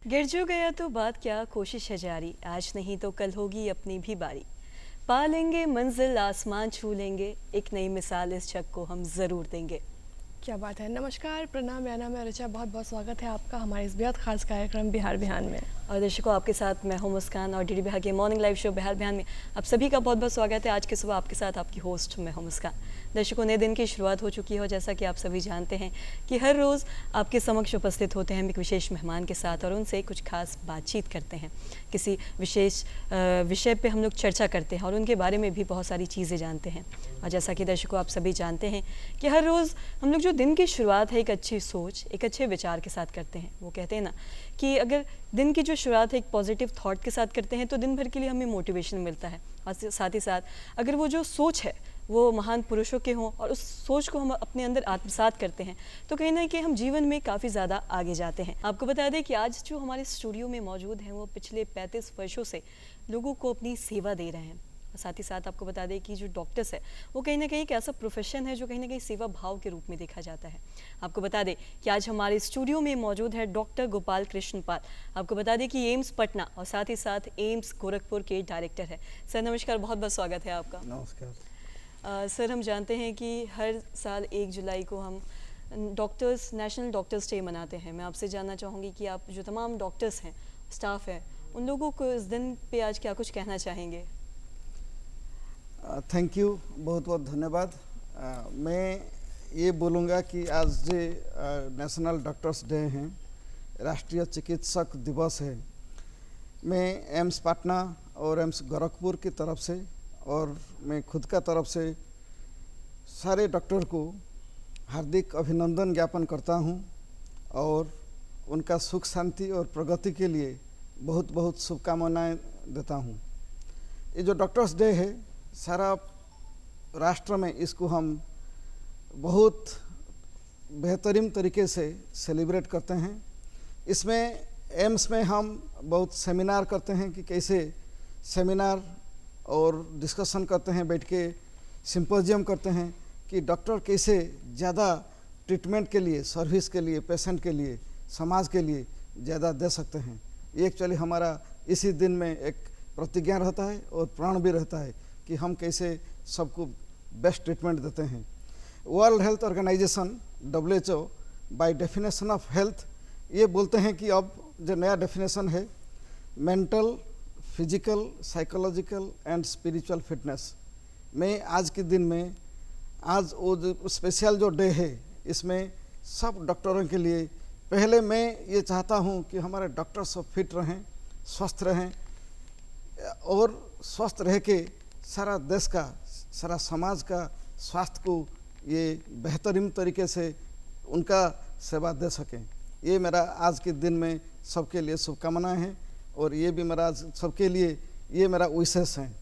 गिर जो गया तो बात क्या, कोशिश है जारी, आज नहीं तो कल होगी अपनी भी बारी। पा लेंगे मंजिल, आसमान छू लेंगे, एक नई मिसाल इस जग को हम ज़रूर देंगे। क्या बात है। नमस्कार, प्रणाम, मेरा नाम है ऋचा। बहुत बहुत स्वागत है आपका हमारे इस बेहद खास कार्यक्रम बिहार बिहान में। और दर्शकों, आपके साथ मैं हूं मुस्कान और डीडी बिहार के मॉर्निंग लाइव शो बिहार बिहान में आप सभी का बहुत बहुत स्वागत है। आज के सुबह आपके साथ आपकी होस्ट मैं हूं मुस्कान। दर्शकों, नए दिन की शुरुआत हो चुकी है और जैसा कि आप सभी जानते हैं कि हर रोज़ आपके समक्ष उपस्थित होते हैं एक विशेष मेहमान के साथ और उनसे कुछ खास बातचीत करते हैं। किसी विशेष विषय पे हम लोग चर्चा करते हैं और उनके बारे में भी बहुत सारी चीज़ें जानते हैं। और जैसा कि दर्शकों आप सभी जानते हैं कि हर रोज़ हम लोग जो दिन की शुरुआत है एक अच्छी सोच, एक अच्छे विचार के साथ करते हैं। वो कहते हैं ना कि अगर दिन की जो शुरुआत है एक पॉजिटिव थॉट के साथ करते हैं तो दिन भर के लिए हमें मोटिवेशन मिलता है। और साथ ही साथ अगर वो जो सोच है वो महान पुरुषों के हों और उस सोच को हम अपने अंदर आत्मसात करते हैं तो कहीं ना कहीं हम जीवन में काफ़ी ज़्यादा आगे जाते हैं। आपको बता दें कि आज जो हमारे स्टूडियो में मौजूद हैं वो पिछले 35 वर्षों से लोगों को अपनी सेवा दे रहे हैं। साथ ही साथ आपको बता दें कि जो डॉक्टर्स है वो कहीं ना कहीं एक ऐसा प्रोफेशन है जो कहीं ना कहीं सेवा भाव के रूप में देखा जाता है। आपको बता दें कि आज हमारे स्टूडियो में मौजूद है डॉक्टर गोपाल कृष्ण पाल। आपको बता दें कि एम्स पटना और साथ ही साथ एम्स गोरखपुर के डायरेक्टर है। सर नमस्कार, बहुत बहुत स्वागत है आपका। नमस्कार। सर, हम जानते हैं कि हर साल 1 जुलाई को हम डॉक्टर्स नेशनल डॉक्टर्स डे मनाते हैं। मैं आपसे जानना चाहूँगी कि आप जो तमाम डॉक्टर्स हैं, स्टाफ है, उन लोगों को इस दिन पे आज क्या कुछ कहना चाहेंगे? थैंक यू, बहुत बहुत धन्यवाद। मैं ये बोलूँगा कि आज जो नेशनल डॉक्टर्स डे हैं, राष्ट्रीय चिकित्सक दिवस है, मैं एम्स पटना और एम्स गोरखपुर की तरफ से और मैं खुद का तरफ से सारे डॉक्टर को हार्दिक अभिनंदन ज्ञापन करता हूँ और उनका सुख शांति और प्रगति के लिए बहुत बहुत शुभकामनाएं देता हूँ। ये जो डॉक्टर्स डे है, सारा राष्ट्र में इसको हम बहुत बेहतरीन तरीके से सेलिब्रेट करते हैं। इसमें एम्स में हम बहुत सेमिनार करते हैं कि कैसे सेमिनार और डिस्कशन करते हैं, बैठ के सिंपोजियम करते हैं कि डॉक्टर कैसे ज़्यादा ट्रीटमेंट के लिए, सर्विस के लिए, पेशेंट के लिए, समाज के लिए ज़्यादा दे सकते हैं। ये एक्चुअली हमारा इसी दिन में एक प्रतिज्ञा रहता है और प्राण भी रहता है कि हम कैसे सबको बेस्ट ट्रीटमेंट देते हैं। World health organisation WHO by definition of health ये बोलते हैं कि अब जो नया डेफिनेशन है, mental, physical, psychological and spiritual fitness. मैं आज के दिन में, आज वो जो स्पेशल जो डे है, इसमें सब डॉक्टरों के लिए पहले मैं ये चाहता हूँ कि हमारे डॉक्टर सब फिट रहें, स्वस्थ रहें और स्वस्थ रह के सारा देश का, सारा समाज का स्वास्थ्य को ये बेहतरीन तरीके से उनका सेवा दे सकें। ये मेरा आज के दिन में सबके लिए शुभकामनाएं हैं और ये भी मेरा सबके लिए ये मेरा विशेष है।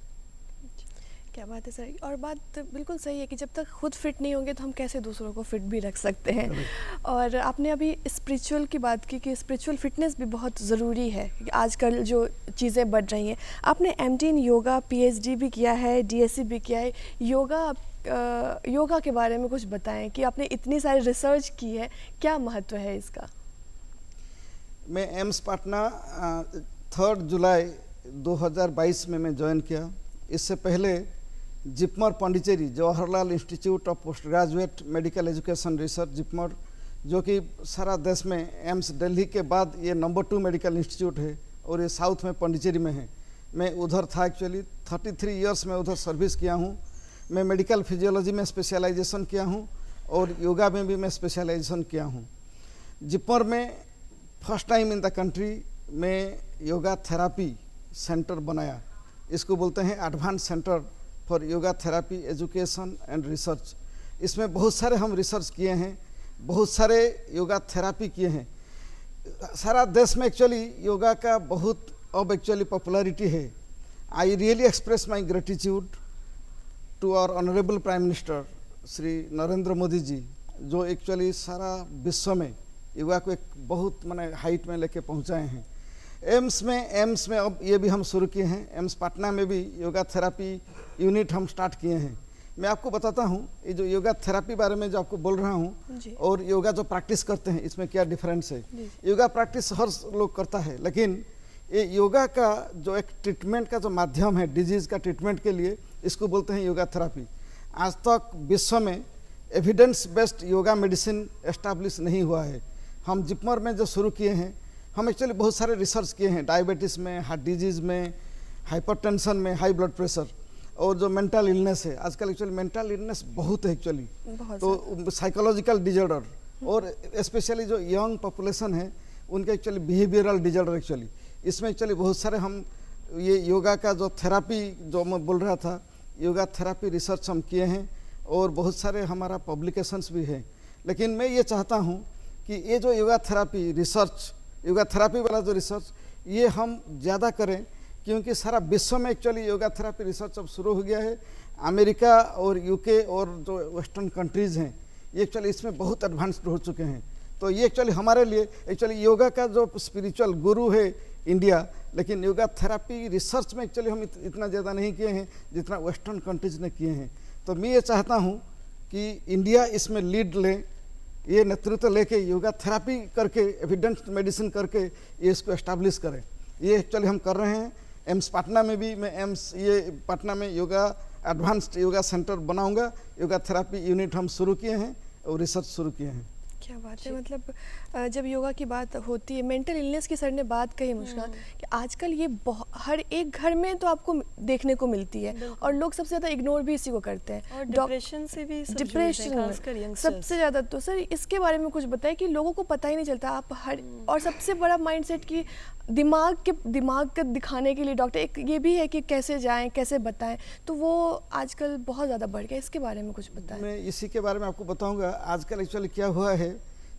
क्या बात है सर। और बात बिल्कुल सही है कि जब तक खुद फिट नहीं होंगे तो हम कैसे दूसरों को फिट भी रख सकते हैं। और आपने अभी स्पिरिचुअल की बात की कि स्पिरिचुअल फिटनेस भी बहुत ज़रूरी है कि आजकल जो चीज़ें बढ़ रही हैं। आपने MD इन योगा, PhD भी किया है, DSc भी किया है। योगा के बारे में कुछ बताएं कि आपने इतनी सारी रिसर्च की है, क्या महत्व है इसका? मैं एम्स पटना 3 जुलाई 2022 में मैं ज्वाइन किया। इससे पहले JIPMER Pondicherry, Jawaharlal institute of post graduate medical education research, JIPMER, जो कि सारा देश में एम्स दिल्ली के बाद ये नंबर 2 मेडिकल इंस्टीट्यूट है और ये साउथ में पांडिचेरी में है। मैं उधर था एक्चुअली, 33 इयर्स में उधर सर्विस किया हूँ। मैं मेडिकल फिजियोलॉजी में स्पेशलाइजेशन किया हूँ और योगा में भी मैं स्पेशलाइजेशन किया हूँ। जिपमर में first time in the country में योगा थेरापी सेंटर बनाया। इसको बोलते हैं advance centre for yoga therapy education and research. इसमें बहुत सारे हम रिसर्च किए हैं, बहुत सारे योगा थेरापी किए हैं। सारा देश में एक्चुअली योगा का बहुत अब एक्चुअली पॉपुलैरिटी है। I really express my gratitude to our honourable prime minister Shri Narendra Modi ji, जो एक्चुअली सारा विश्व में योगा को एक बहुत माने हाइट में लेके पहुंचाए हैं। एम्स में अब ये भी हम शुरू किए हैं। एम्स पटना में भी योगा थेरापी यूनिट हम स्टार्ट किए हैं। मैं आपको बताता हूँ ये जो योगा थेरापी बारे में जो आपको बोल रहा हूँ जी। और योगा जो प्रैक्टिस करते हैं इसमें क्या डिफरेंस है। जी। योगा प्रैक्टिस हर लोग करता है, लेकिन ये योगा का जो एक ट्रीटमेंट का जो माध्यम है डिजीज़ का ट्रीटमेंट के लिए, इसको बोलते हैं योगा थेरापी। आज तक विश्व में evidence based yoga medicine establish नहीं हुआ है। हम जिपमर में जो शुरू किए हैं, हम एक्चुअली बहुत सारे रिसर्च किए हैं डायबिटीज़ में, हार्ट डिजीज़ में, हाइपरटेंशन में, हाई ब्लड प्रेशर और जो मेंटल इलनेस है। आजकल एक्चुअली मेंटल इलनेस बहुत है एक्चुअली, तो साइकोलॉजिकल डिजॉर्डर और स्पेशली जो यंग पॉपुलेशन है उनके एक्चुअली बिहेवियरल डिजॉर्डर एक्चुअली, इसमें एक्चुअली बहुत सारे हम ये योगा का जो थेरापी जो मैं बोल रहा था, योगा थेरापी रिसर्च हम किए हैं और बहुत सारे हमारा पब्लिकेशंस भी हैं। लेकिन मैं ये चाहता हूँ कि ये जो yoga therapy research, yoga therapy वाला जो रिसर्च, ये हम ज़्यादा करें, क्योंकि सारा विश्व में एक्चुअली योगा थेरापी रिसर्च अब शुरू हो गया है। अमेरिका और यूके और जो वेस्टर्न कंट्रीज़ हैं ये एक्चुअली इसमें बहुत एडवांस्ड हो चुके हैं। तो ये एक्चुअली हमारे लिए एक्चुअली योगा का जो स्पिरिचुअल गुरु है इंडिया, लेकिन योगा थेरापी रिसर्च में एक्चुअली हम इतना ज़्यादा नहीं किए हैं जितना वेस्टर्न कंट्रीज़ ने किए हैं। तो मैं ये चाहता हूँ कि इंडिया इसमें लीड ले, ये नेतृत्व लेके योगा थेरापी करके, एविडेंस मेडिसिन करके ये इसको एस्टैब्लिश करें। ये एक्चुअली हम कर रहे हैं। एम्स पटना में भी मैं ये पटना में योगा एडवांस्ड योगा सेंटर बनाऊंगा। योगा थेरापी यूनिट हम शुरू किए हैं और रिसर्च शुरू किए हैं। क्या बात है। मतलब जब योगा की बात होती है, मेंटल इलनेस की सर ने बात कही मुस्कान, कि आजकल ये हर एक घर में तो आपको देखने को मिलती है और लोग सबसे ज़्यादा इग्नोर भी इसी को करते हैं। और डिप्रेशन से भी सब डिप्रेशन खासकर यंगस्टर्स सबसे ज़्यादा। तो सर इसके बारे में कुछ बताएं कि लोगों को पता ही नहीं चलता। आप हर और सबसे बड़ा माइंडसेट की दिमाग का दिखाने के लिए डॉक्टर, एक ये भी है कि कैसे जाएं, कैसे बताएं, तो वो आजकल बहुत ज़्यादा बढ़ गया। इसके बारे में कुछ बताएं। मैं इसी के बारे में आपको बताऊंगा। आजकल एक्चुअली क्या हुआ है,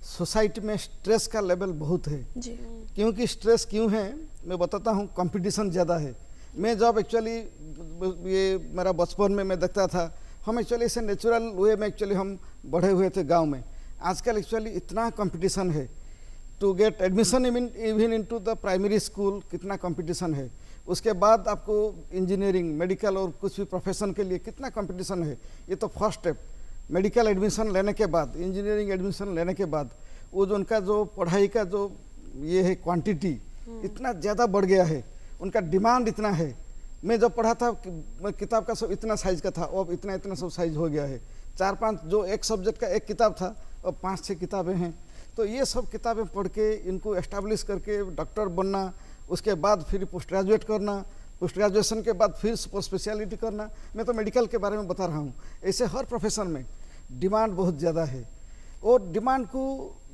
सोसाइटी में स्ट्रेस का लेवल बहुत है जी। क्योंकि स्ट्रेस क्यों है मैं बताता हूँ। कंपटीशन ज़्यादा है। मैं जब एक्चुअली ये मेरा बचपन में मैं देखता था, हम एक्चुअली इसे नेचुरल वे में एक्चुअली हम बढ़े हुए थे गांव में। आजकल एक्चुअली इतना कंपटीशन है to get admission even into the primary school, कितना कंपटीशन है। उसके बाद आपको इंजीनियरिंग, मेडिकल और कुछ भी प्रोफेशन के लिए कितना कंपटीशन है। ये तो फर्स्ट स्टेप, मेडिकल एडमिशन लेने के बाद, इंजीनियरिंग एडमिशन लेने के बाद वो जो उनका जो पढ़ाई का जो ये है क्वांटिटी इतना ज़्यादा बढ़ गया है, उनका डिमांड इतना है। मैं जब पढ़ा था किताब का सब इतना साइज का था, अब इतना सब साइज हो गया है। 4-5 जो एक सब्जेक्ट का एक किताब था, अब 5-6 किताबें हैं। तो ये सब किताबें पढ़ के इनको एस्टैब्लिश करके डॉक्टर बनना, उसके बाद फिर पोस्ट ग्रेजुएट करना, पोस्ट ग्रेजुएशन के बाद फिर सुपर स्पेशलिटी करना। मैं तो मेडिकल के बारे में बता रहा हूँ। ऐसे हर प्रोफेशन में डिमांड बहुत ज़्यादा है और डिमांड को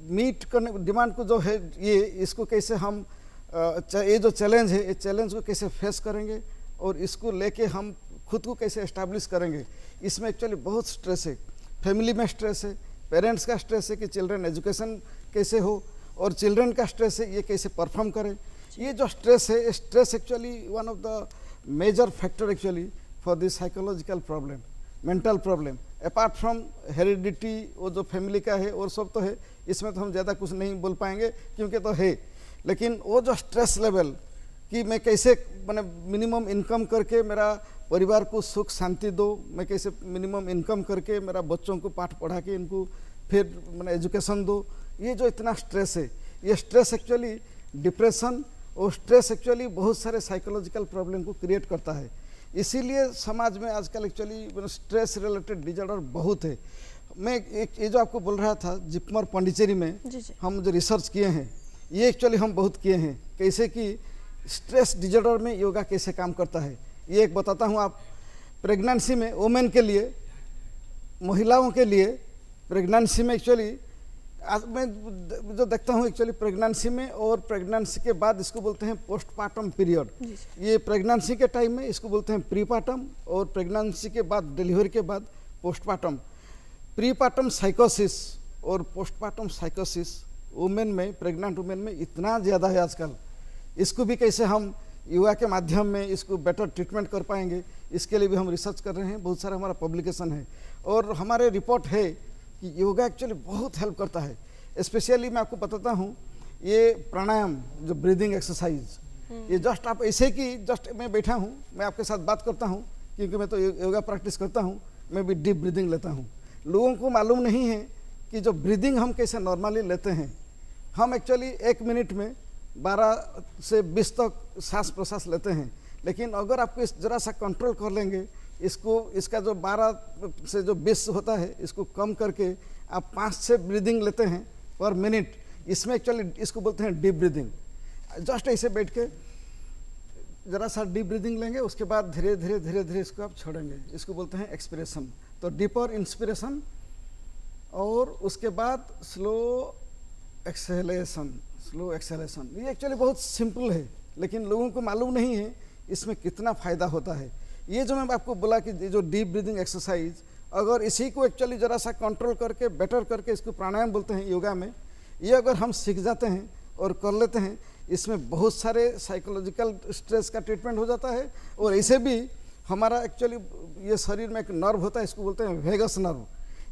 मीट करने, डिमांड को जो है ये, इसको कैसे हम ये जो चैलेंज है, ये चैलेंज को कैसे फेस करेंगे और इसको लेके हम खुद को कैसे एस्टैब्लिश करेंगे, इसमें एक्चुअली बहुत स्ट्रेस है। फैमिली में स्ट्रेस है, पेरेंट्स का स्ट्रेस है कि चिल्ड्रन एजुकेशन कैसे हो, और चिल्ड्रन का स्ट्रेस है ये कैसे परफॉर्म करें। ये जो स्ट्रेस है, stress actually one of the major factor actually for this psychological problem, mental problem. Apart from heredity, वो जो फैमिली का है और सब तो है, इसमें तो हम ज़्यादा कुछ नहीं बोल पाएंगे क्योंकि तो है। लेकिन वो जो स्ट्रेस लेवल कि मैं कैसे मैंने मिनिमम इनकम करके मेरा परिवार को सुख शांति दो, मैं कैसे मिनिमम इनकम करके मेरा बच्चों को पाठ पढ़ा के इनको फिर मैंने एजुकेशन दो, ये जो इतना स्ट्रेस है, ये स्ट्रेस एक्चुअली डिप्रेशन और स्ट्रेस एक्चुअली बहुत सारे साइकोलॉजिकल प्रॉब्लम को क्रिएट करता है। इसीलिए समाज में आजकल एक्चुअली स्ट्रेस रिलेटेड डिजॉर्डर बहुत है। मैं एक ये जो आपको बोल रहा था, जिपमर पांडिचेरी में जी। हम जो रिसर्च किए हैं, ये एक्चुअली हम बहुत किए हैं कैसे कि स्ट्रेस डिजॉर्डर में योगा कैसे काम करता है। ये एक बताता हूँ। आप प्रेगनेंसी में वुमेन के लिए, महिलाओं के लिए प्रेगनेंसी में एक्चुअली आज मैं जो देखता हूँ एक्चुअली प्रेगनेंसी में और प्रेगनेंसी के बाद इसको बोलते हैं पोस्टपार्टम पीरियड। ये प्रेगनेंसी के टाइम में इसको बोलते हैं प्रीपार्टम और प्रेगनेंसी के बाद, डिलीवरी के बाद पोस्टपार्टम। प्रीपार्टम साइकोसिस और पोस्टपार्टम साइकोसिस वुमेन में, प्रेग्नेंट वुमेन में इतना ज़्यादा है आजकल। इसको भी कैसे हम योगा के माध्यम में इसको बेटर ट्रीटमेंट कर पाएंगे, इसके लिए भी हम रिसर्च कर रहे हैं। बहुत सारा हमारा पब्लिकेशन है और हमारे रिपोर्ट है कि योगा एक्चुअली बहुत हेल्प करता है। स्पेशली मैं आपको बताता हूँ, ये प्राणायाम जो ब्रीदिंग एक्सरसाइज, ये जस्ट आप ऐसे कि जस्ट मैं बैठा हूँ, मैं आपके साथ बात करता हूँ क्योंकि मैं तो योगा प्रैक्टिस करता हूँ। मैं भी डीप ब्रीदिंग लेता हूँ। लोगों को मालूम नहीं है कि जो ब्रीदिंग हम कैसे नॉर्मली लेते हैं, हम एक्चुअली 1 मिनट में 12 से 20 तक सांस प्रश्वास लेते हैं, लेकिन अगर आपको इस जरा सा कंट्रोल कर लेंगे, इसका जो 12 से जो 20 होता है इसको कम करके आप 5 से ब्रीदिंग लेते हैं पर मिनट, इसमें एक्चुअली इसको बोलते हैं डीप ब्रीदिंग। जस्ट ऐसे बैठ के जरा सा डीप ब्रीदिंग लेंगे, उसके बाद धीरे धीरे धीरे धीरे इसको आप छोड़ेंगे, इसको बोलते हैं एक्सपिरेशन। तो डीपर इंस्पिरेशन और उसके बाद स्लो एक्सेलेशन। ये एक्चुअली बहुत सिंपल है, लेकिन लोगों को मालूम नहीं है इसमें कितना फ़ायदा होता है। ये जो मैं आपको बोला कि जो डीप ब्रीदिंग एक्सरसाइज, अगर इसी को एक्चुअली ज़रा सा कंट्रोल करके बेटर करके, इसको प्राणायाम बोलते हैं योगा में, ये अगर हम सीख जाते हैं और कर लेते हैं, इसमें बहुत सारे साइकोलॉजिकल स्ट्रेस का ट्रीटमेंट हो जाता है। और ऐसे भी हमारा एक्चुअली ये शरीर में एक नर्व होता है, इसको बोलते हैं वेगस नर्व।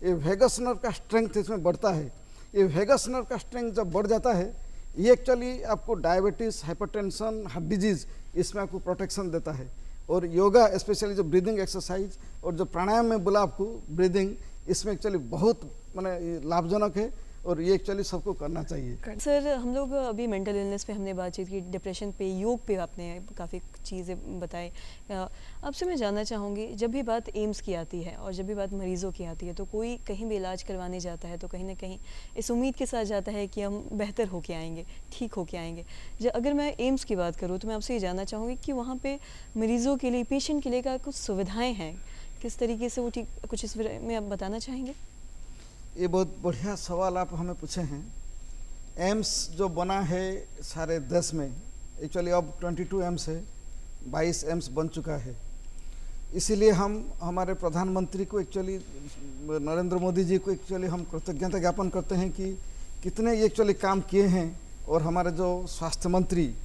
ये वेगस नर्व का स्ट्रेंथ इसमें बढ़ता है। ये वेगस नर्व का स्ट्रेंथ जब बढ़ जाता है, ये एक्चुअली आपको डायबिटीज़, हाइपरटेंशन, हार्ट डिजीज़, इसमें आपको प्रोटेक्शन देता है। और योगा स्पेशली जो ब्रीदिंग एक्सरसाइज और जो प्राणायाम में बोला आपको ब्रीदिंग, इसमें एक्चुअली बहुत माने लाभजनक है और ये एक्चुअली सबको करना चाहिए। सर, हम लोग अभी मेंटल इलनेस पे हमने बातचीत की, डिप्रेशन पे, योग पे आपने काफ़ी चीज़ें बताई। आपसे मैं जानना चाहूँगी, जब भी बात एम्स की आती है और जब भी बात मरीज़ों की आती है, तो कोई कहीं भी इलाज करवाने जाता है तो कहीं ना कहीं इस उम्मीद के साथ जाता है कि हम बेहतर होके आएंगे, ठीक होके आएंगे। अगर मैं एम्स की बात करूँ तो मैं आपसे ये जानना चाहूँगी कि वहाँ पर मरीज़ों के लिए, पेशेंट के लिए का कुछ सुविधाएँ हैं, किस तरीके से वो ठीक, कुछ इस बारे में आप बताना चाहेंगे? ये बहुत बढ़िया सवाल आप हमें पूछे हैं। एम्स जो बना है सारे देश में, एक्चुअली अब 22 एम्स है, 22 एम्स बन चुका है। इसीलिए हम हमारे प्रधानमंत्री को एक्चुअली, नरेंद्र मोदी जी को एक्चुअली हम कृतज्ञता ज्ञापन करते हैं कि कितने ये एक्चुअली काम किए हैं। और हमारे जो स्वास्थ्य मंत्री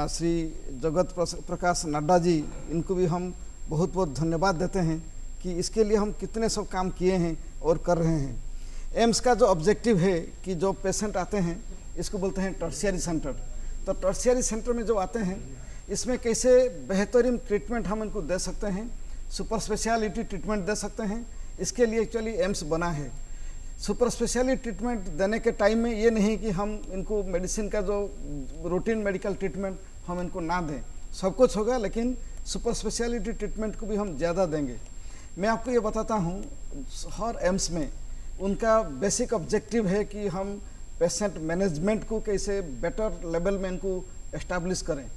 श्री जगत प्रकाश नड्डा जी, इनको भी हम बहुत बहुत धन्यवाद देते हैं कि इसके लिए हम कितने सब काम किए हैं और कर रहे हैं। एम्स का जो ऑब्जेक्टिव है कि जो पेशेंट आते हैं, इसको बोलते हैं टर्शियरी सेंटर। तो टर्शियरी सेंटर में जो आते हैं, इसमें कैसे बेहतरीन ट्रीटमेंट हम इनको दे सकते हैं, सुपर स्पेशलिटी ट्रीटमेंट दे सकते हैं, इसके लिए एक्चुअली एम्स बना है। सुपर स्पेशलिटी ट्रीटमेंट देने के टाइम में ये नहीं कि हम इनको मेडिसिन का जो रूटीन मेडिकल ट्रीटमेंट हम इनको ना दें, सब कुछ होगा, लेकिन सुपर स्पेशलिटी ट्रीटमेंट को भी हम ज़्यादा देंगे। मैं आपको ये बताता हूँ, हर एम्स में उनका बेसिक ऑब्जेक्टिव है कि हम पेशेंट मैनेजमेंट को कैसे बेटर लेवल में इनको एस्टैब्लिश करें।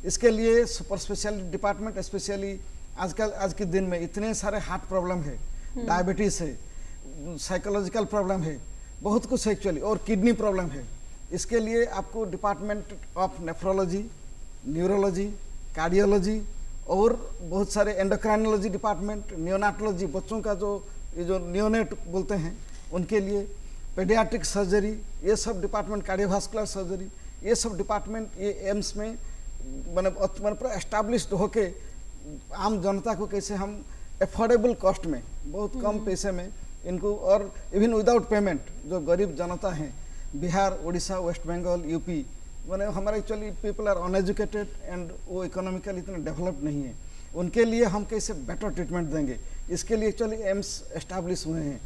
इसके लिए सुपर स्पेशलिटी डिपार्टमेंट, स्पेशली आज के दिन में इतने सारे हार्ट प्रॉब्लम है, डायबिटीज़ है, साइकोलॉजिकल प्रॉब्लम है, बहुत कुछ है एक्चुअली, और किडनी प्रॉब्लम है। इसके लिए आपको department of nephrology, neurology, cardiology और बहुत सारे एंडोक्राइनोलॉजी डिपार्टमेंट, नियोनाटोलॉजी, बच्चों का जो ये जो नियोनेट बोलते हैं उनके लिए, पेडियाट्रिक सर्जरी, ये सब डिपार्टमेंट, कार्डियोवास्कुलर सर्जरी, ये सब डिपार्टमेंट ये एम्स में मैंने पूरा एस्टैब्लिश्ड होके आम जनता को कैसे हम एफोर्डेबल कॉस्ट में, बहुत कम पैसे में इनको, और इवन विदाउट पेमेंट, जो गरीब जनता है Bihar, Orissa, West Bengal, UP, मैंने हमारे actually people are uneducated and वो इकोनॉमिकली इतने डेवलप नहीं है, उनके लिए हम कैसे बेटर ट्रीटमेंट देंगे, इसके लिए एक्चुअली एम्स एस्टैब्लिश हुए हैं।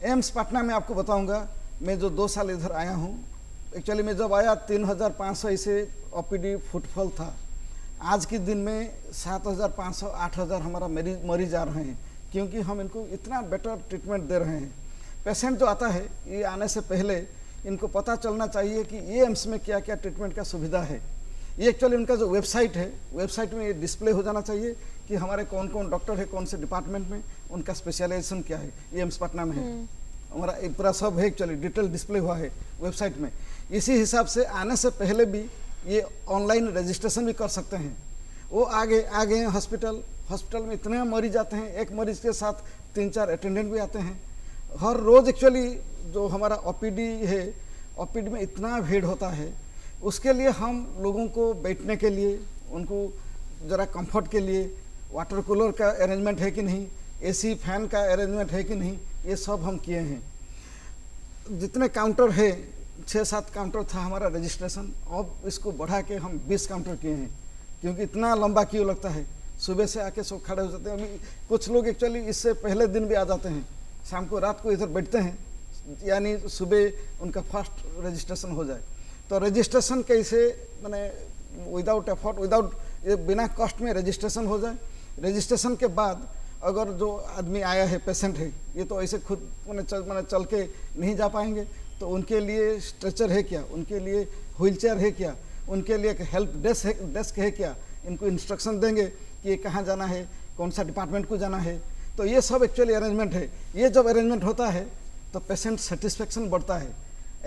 एम्स पटना में आपको बताऊंगा, मैं जो 2 साल इधर आया हूँ, एक्चुअली मैं जब आया 3500 ऐसे ओपीडी फुटफॉल था। आज के दिन में 7500, 8000 हमारा मरीज आ रहे हैं, क्योंकि हम इनको इतना बेटर ट्रीटमेंट दे रहे हैं। पेशेंट जो आता है, ये आने से पहले इनको पता चलना चाहिए कि ये एम्स में क्या क्या ट्रीटमेंट का सुविधा है। ये एक्चुअली उनका जो वेबसाइट है, वेबसाइट में ये डिस्प्ले हो जाना चाहिए कि हमारे कौन कौन डॉक्टर है, कौन से डिपार्टमेंट में, उनका स्पेशलाइजेशन क्या है। ये एम्स पटना में है, हमारा पूरा सब है एक्चुअली, डिटेल डिस्प्ले हुआ है वेबसाइट में। इसी हिसाब से आने से पहले भी ये ऑनलाइन रजिस्ट्रेशन भी कर सकते हैं। वो आगे हैं हॉस्पिटल में इतने मरीज आते हैं, एक मरीज के साथ 3-4 अटेंडेंट भी आते हैं हर रोज़। एक्चुअली जो हमारा ओपीडी है, ओपीडी में इतना भीड़ होता है, उसके लिए हम लोगों को बैठने के लिए, उनको ज़रा कंफर्ट के लिए वाटर कूलर का अरेंजमेंट है कि नहीं, एसी फैन का अरेंजमेंट है कि नहीं, ये सब हम किए हैं। जितने काउंटर है, 6-7 काउंटर था हमारा रजिस्ट्रेशन, अब इसको बढ़ा के हम 20 काउंटर किए हैं, क्योंकि इतना लंबा क्यों लगता है। सुबह से आके सब खड़े हो जाते हैं। अभी कुछ लोग एक्चुअली इससे पहले दिन भी आ जाते हैं, शाम को रात को इधर बैठते हैं, यानी सुबह उनका फर्स्ट रजिस्ट्रेशन हो जाए। तो रजिस्ट्रेशन कैसे, मैंने विदाउट एफर्ट, विदाउट, बिना कॉस्ट में रजिस्ट्रेशन हो जाए। रजिस्ट्रेशन के बाद अगर जो आदमी आया है, पेशेंट है, ये तो ऐसे खुद मैंने चल के नहीं जा पाएंगे, तो उनके लिए स्ट्रेचर है क्या, उनके लिए व्हीलचेयर है क्या, उनके लिए एक हेल्प डेस्क है क्या, इनको इंस्ट्रक्शन देंगे कि ये कहाँ जाना है, कौन सा डिपार्टमेंट को जाना है। तो ये सब एक्चुअली अरेंजमेंट है। ये जब अरेंजमेंट होता है तो पेशेंट सेटिस्फेक्शन बढ़ता है।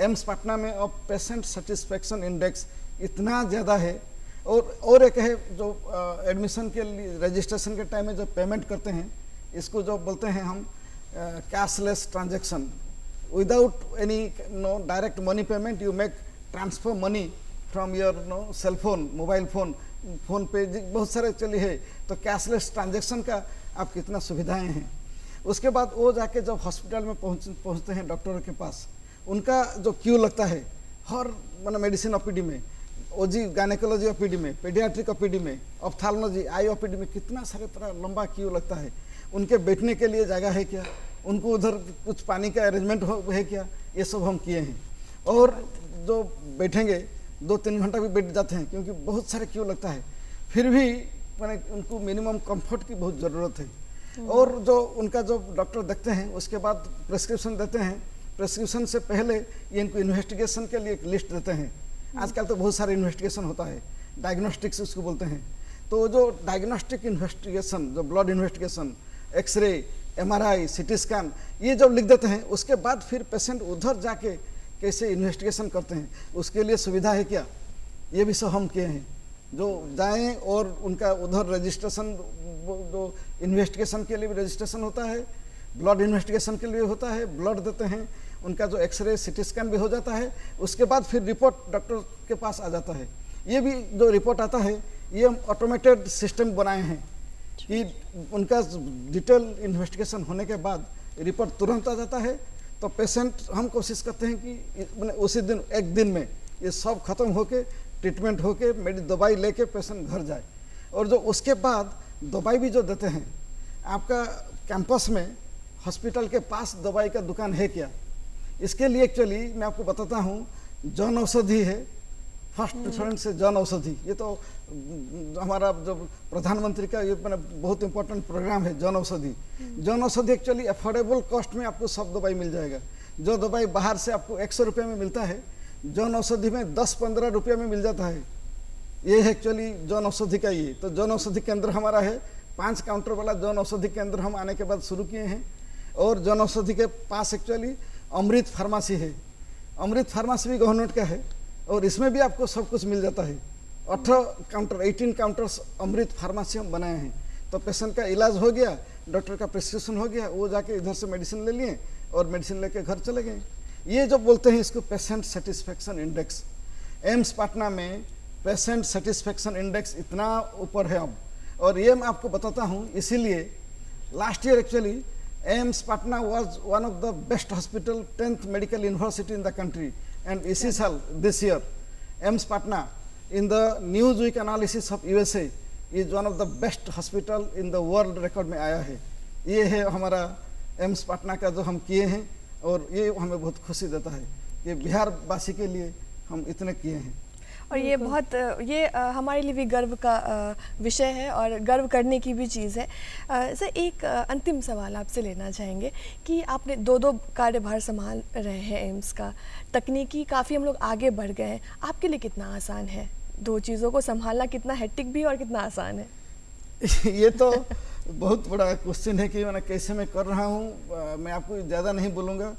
एम्स पटना में अब पेशेंट सेटिस्फेक्शन इंडेक्स इतना ज़्यादा है। और एक है जो एडमिशन के लिए रजिस्ट्रेशन के टाइम में जो पेमेंट करते हैं, इसको जो बोलते हैं हम cashless transaction, without any no direct money payment, you make transfer money from your no cell phone, mobile phone पे, बहुत सारे चली है। तो कैशलेस ट्रांजेक्शन का आप कितना सुविधाएं हैं। उसके बाद वो जाके जब हॉस्पिटल में पहुंचते हैं डॉक्टरों के पास, उनका जो क्यू लगता है हर मतलब मेडिसिन ओपीडी में, ओजी गायनेकोलॉजी ओपीडी में, पेडियाट्रिक ओपीडी में, ऑप्थाल्मोलॉजी आई ओपीडी में, कितना सारे तरह लंबा क्यू लगता है। उनके बैठने के लिए जगह है क्या, उनको उधर कुछ पानी का अरेंजमेंट है क्या, ये सब हम किए हैं। और जो बैठेंगे 2-3 घंटा भी बैठ जाते हैं, क्योंकि बहुत सारे क्यू लगता है। फिर भी मैंने उनको मिनिमम कंफर्ट की बहुत ज़रूरत है। और जो उनका जो डॉक्टर देखते हैं, उसके बाद प्रेस्क्रिप्शन देते हैं। प्रेस्क्रिप्शन से पहले ये इनको इन्वेस्टिगेशन के लिए एक लिस्ट देते हैं। आजकल तो बहुत सारे इन्वेस्टिगेशन होता है, डायग्नोस्टिक्स उसको बोलते हैं। तो जो डायग्नोस्टिक इन्वेस्टिगेशन, जो blood investigation, x ray, MRI, CT scan, ये जब लिख देते हैं, उसके बाद फिर पेशेंट उधर जाके कैसे इन्वेस्टिगेशन करते हैं, उसके लिए सुविधा है क्या, ये भी सब हम किए हैं। जो जाएं और उनका उधर रजिस्ट्रेशन, जो इन्वेस्टिगेशन के लिए भी रजिस्ट्रेशन होता है, ब्लड इन्वेस्टिगेशन के लिए होता है, ब्लड देते हैं, उनका जो एक्सरे CT स्कैन भी हो जाता है। उसके बाद फिर रिपोर्ट डॉक्टर के पास आ जाता है। ये भी जो रिपोर्ट आता है, ये हम ऑटोमेटेड सिस्टम बनाए हैं कि उनका डिटेल इन्वेस्टिगेशन होने के बाद रिपोर्ट तुरंत आ जाता है। तो पेशेंट, हम कोशिश करते हैं कि उसी दिन, एक दिन में ये सब खत्म होके, ट्रीटमेंट होके, दवाई लेके पेशेंट घर जाए। और जो उसके बाद दवाई भी जो देते हैं, आपका कैंपस में हॉस्पिटल के पास दवाई का दुकान है क्या, इसके लिए एक्चुअली मैं आपको बताता हूँ, जन औषधि है, फर्स्ट प्रेफरेंस से जन औषधि। ये तो हमारा जो प्रधानमंत्री का ये बहुत इंपॉर्टेंट प्रोग्राम है, Jan Aushadhi. Jan Aushadhi actually affordable cost में आपको सब दवाई मिल जाएगा। जो दवाई बाहर से आपको 100 रुपये में मिलता है, जन औषधि में 10-15 रुपये में मिल जाता है। ये है एक्चुअली जन औषधि का। ये तो जन औषधि केंद्र हमारा है, 5 काउंटर वाला जन औषधि केंद्र हम आने के बाद शुरू किए हैं। और जन औषधि के पास एक्चुअली अमृत फार्मेसी है। अमृत फार्मेसी भी गवर्नमेंट का है, और इसमें भी आपको सब कुछ मिल जाता है। 18 काउंटर्स अमृत फार्मेसी हम बनाए हैं। तो पेशेंट का इलाज हो गया, डॉक्टर का प्रिस्क्रिप्शन हो गया, वो जाके इधर से मेडिसिन ले लिए और मेडिसिन लेके घर चले गए। ये जो बोलते हैं इसको patient satisfaction index. AIIMS Patna में पेशेंट सेटिस्फेक्शन इंडेक्स इतना ऊपर है अब। और ये मैं आपको बताता हूँ, इसीलिए last year actually AIIMS Patna was one of the best hospital, 10th medical university in the country, and इसी साल this year AIIMS Patna in the Newsweek analysis of USA is one of the best hospital in the world record में आया है। ये है हमारा AIIMS Patna का जो हम किए हैं, और ये हमें बहुत खुशी देता है कि बिहार वासी के लिए हम इतने किए हैं। और ये बहुत हमारे लिए भी गर्व का विषय है और गर्व करने की भी चीज़ है। सर, एक अंतिम सवाल आपसे लेना चाहेंगे कि आपने 2 कार्यभार संभाल रहे हैं एम्स का, तकनीकी काफ़ी हम लोग आगे बढ़ गए हैं, आपके लिए कितना आसान है 2 चीज़ों को संभालना, कितना हेक्टिक भी और कितना आसान है? ये तो बहुत बड़ा क्वेश्चन है कि मैं कैसे मैं कर रहा हूँ। मैं आपको ज़्यादा नहीं बोलूँगा।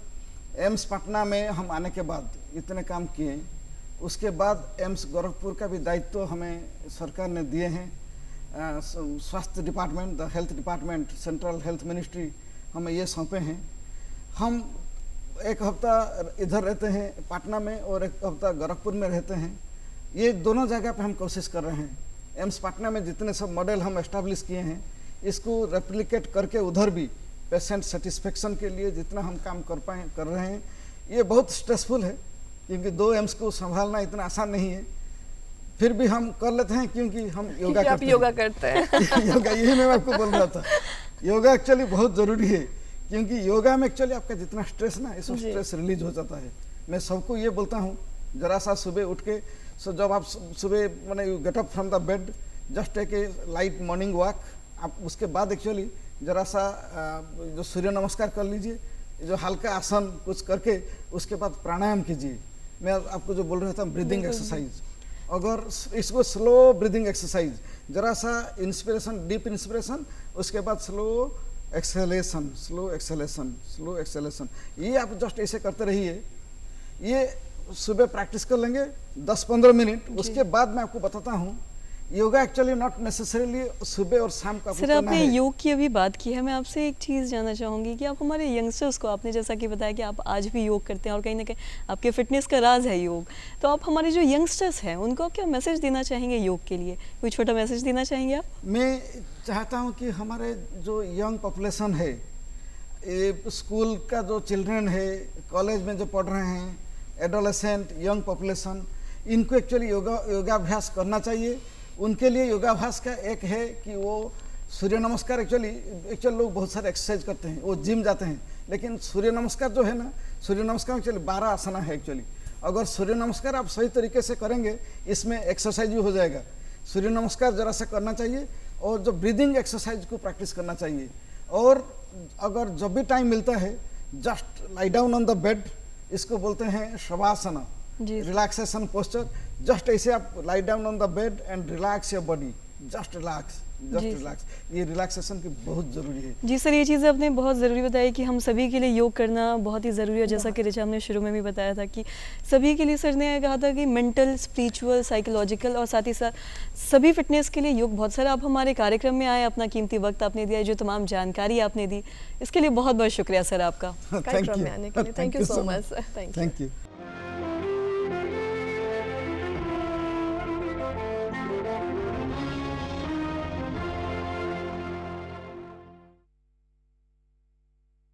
एम्स पटना में हम आने के बाद इतने काम किए, उसके बाद एम्स गोरखपुर का भी दायित्व हमें सरकार ने दिए हैं। स्वास्थ्य department, the health department, central health ministry हमें ये सौंपे हैं। हम 1 हफ्ता इधर रहते हैं पटना में और 1 हफ्ता गोरखपुर में रहते हैं। ये दोनों जगह पे हम कोशिश कर रहे हैं। एम्स पटना में जितने सब मॉडल हम एस्टैब्लिश किए हैं, इसको रेप्लिकेट करके उधर भी पेशेंट सेटिस्फेक्शन के लिए जितना हम काम कर रहे हैं। ये बहुत स्ट्रेसफुल है, क्योंकि 2 एम्स को संभालना इतना आसान नहीं है। फिर भी हम कर लेते हैं क्योंकि हम योगा क्योंकि आप करते योगा हैं। करते हैं। योगा, यही मैं आपको बोल रहा था, योगा एक्चुअली बहुत ज़रूरी है, क्योंकि योगा में एक्चुअली आपका जितना स्ट्रेस ना, इसमें जी। स्ट्रेस रिलीज हो जाता है। मैं सबको ये बोलता हूँ, जरा सा सुबह उठ के, सो जब आप सुबह मैंने you get up from the bed, just take a light morning walk, आप उसके बाद एक्चुअली जरा सा जो सूर्य नमस्कार कर लीजिए, जो हल्का आसन कुछ करके उसके बाद प्राणायाम कीजिए। मैं आपको जो बोल रहा था ब्रीदिंग एक्सरसाइज, अगर इसको स्लो ब्रीदिंग एक्सरसाइज, जरा सा इंस्पिरेशन, डीप इंस्पिरेशन, उसके बाद slow acceleration, slow acceleration, slow acceleration, ये आप जस्ट ऐसे करते रहिए। ये सुबह प्रैक्टिस कर लेंगे 10-15 मिनट, उसके बाद मैं आपको बताता हूँ योगा एक्चुअली नॉट नेसेसरीली सुबह और शाम का सर आपने योग की अभी बात की है, मैं आपसे एक चीज़ जानना चाहूँगी कि आप हमारे यंगस्टर्स को, आपने जैसा कि बताया कि आप आज भी योग करते हैं और कहीं ना कहीं आपके फिटनेस का राज है योग, तो आप हमारे जो यंगस्टर्स हैं उनको आप क्या मैसेज देना चाहेंगे योग के लिए? कोई छोटा मैसेज देना चाहेंगे आप? मैं चाहता हूँ कि हमारे जो यंग पॉपुलेशन है, ये स्कूल का जो चिल्ड्रन है, कॉलेज में जो पढ़ रहे हैं, एडोलेसेंट यंग पॉपुलेशन, इनको एक्चुअली योगाभ्यास करना चाहिए। उनके लिए योगाभ्यास का एक है कि वो सूर्य नमस्कार, एक्चुअल लोग बहुत सारे एक्सरसाइज करते हैं, वो जिम जाते हैं, लेकिन सूर्य नमस्कार जो है ना, सूर्य नमस्कार एक्चुअली 12 आसना है एक्चुअली। अगर सूर्य नमस्कार आप सही तरीके से करेंगे, इसमें एक्सरसाइज भी हो जाएगा। सूर्य नमस्कार जरा सा करना चाहिए और जो ब्रीदिंग एक्सरसाइज को प्रैक्टिस करना चाहिए। और अगर जब भी टाइम मिलता है, just lie down on the bed, इसको बोलते हैं शवासना, जी। रिलैक्सेशन पोस्चर, जस्ट ऐसे आप lie down on the bed and relax your body, just relax, just जी। रिलैक्स। ये रिलैक्सेशन की बहुत ज़रूरी है। जी सर, ये चीज़ें आपने बहुत ज़रूरी बताई कि हम सभी के लिए योग करना बहुत ही ज़रूरी है। जैसा कि ऋचा हमने शुरू में भी बताया था कि सभी के लिए, सर ने कहा था कि मेंटल, स्पिरिचुअल, साइकोलॉजिकल और साथ ही साथ सभी फिटनेस के लिए योग बहुत सारा। आप हमारे कार्यक्रम में आए, अपना कीमती वक्त आपने दिया, जो तमाम जानकारी आपने दी, इसके लिए बहुत बहुत शुक्रिया सर आपका। कार्यक्रम में आने के लिए thank you so much sir. Thank you.